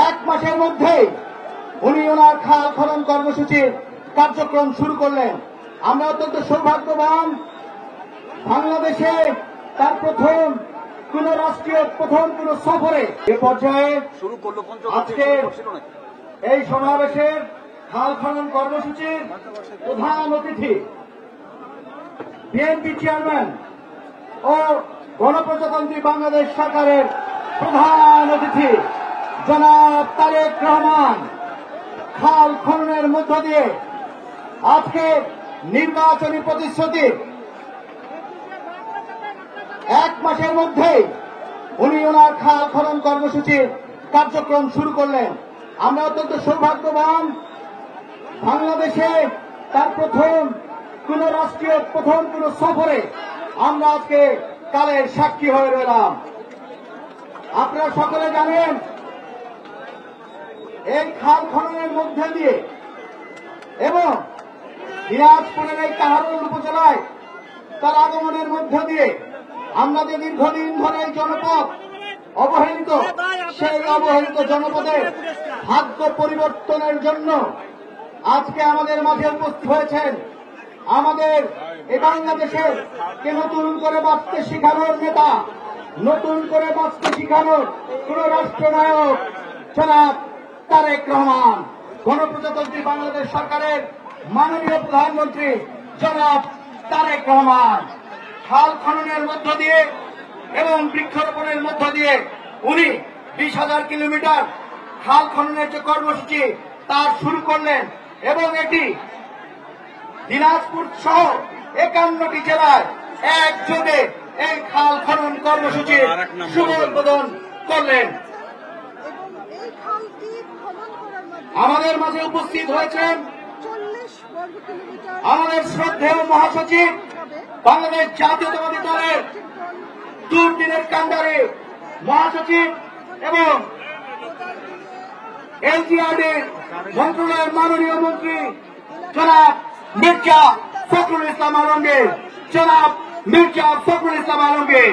এক মাসের মধ্যেই উনি ওনার খাল খনন কর্মসূচির কার্যক্রম শুরু করলেন। আমরা অত্যন্ত সৌভাগ্যবান, বাংলাদেশে তার প্রথম সফরে এ পর্যায়ে আজকে এই সমাবেশের খাল খনন কর্মসূচির প্রধান অতিথি বিএনপি চেয়ারম্যান ও গণপ্রজাতন্ত্রী বাংলাদেশ সরকারের প্রধান অতিথি জনাব তারেক রহমান খাল খননের মধ্য দিয়ে আজকে নির্বাচনী প্রতিশ্রুতি এক মাসের মধ্যেই উনি ওনার খাল খনন কর্মসূচির কার্যক্রম শুরু করলেন। আমরা অত্যন্ত সৌভাগ্যবান, বাংলাদেশে তার প্রথম সফরে আমরা আজকে কালের সাক্ষী হয়ে রইলাম। আপনারা সকলে জানেন, এই খাল খননের মধ্যে দিয়ে এবং দিনাজপুরের এই কাহারোল উপজেলায় তার আগমনের মধ্য দিয়ে আমরা যে দীর্ঘদিন ধরে এই জনপদ অবহেলিত, সেই অবহেলিত জনপদের ভাগ্য পরিবর্তনের জন্য আজকে আমাদের মাঝে উপস্থিত হয়েছেন আমাদের এই বাংলাদেশের কে নতুন করে বাঁচতে শিখানোর নেতা, নতুন করে বাঁচতে শিখানোর কোন রাষ্ট্রনায়ক জনাব তারেক রহমান, গণপ্রজাতন্ত্রী বাংলাদেশ সরকারের মাননীয় প্রধানমন্ত্রী জনাব তারেক রহমান। খাল খননের মধ্য দিয়ে এবং বৃক্ষরোপণের মধ্য দিয়ে উনি 20,000 কিলোমিটার খাল খননের যে কর্মসূচি তার শুরু করলেন এবং এটি দিনাজপুর সহ 51টি জেলায় একযোগে এই খাল খনন কর্মসূচির শুভ উদ্বোধন করলেন। আমাদের মাঝে উপস্থিত হয়েছেন আমাদের শ্রদ্ধেয় মহাসচিব, বাংলাদেশ জাতীয়তাবাদী দলের দুর্দিনের কান্ডারি মহাসচিব এবং এলজিআরডির মন্ত্রণালয়ের মাননীয় মন্ত্রী জনাব মির্জা ফখরুল ইসলাম আলমগীর।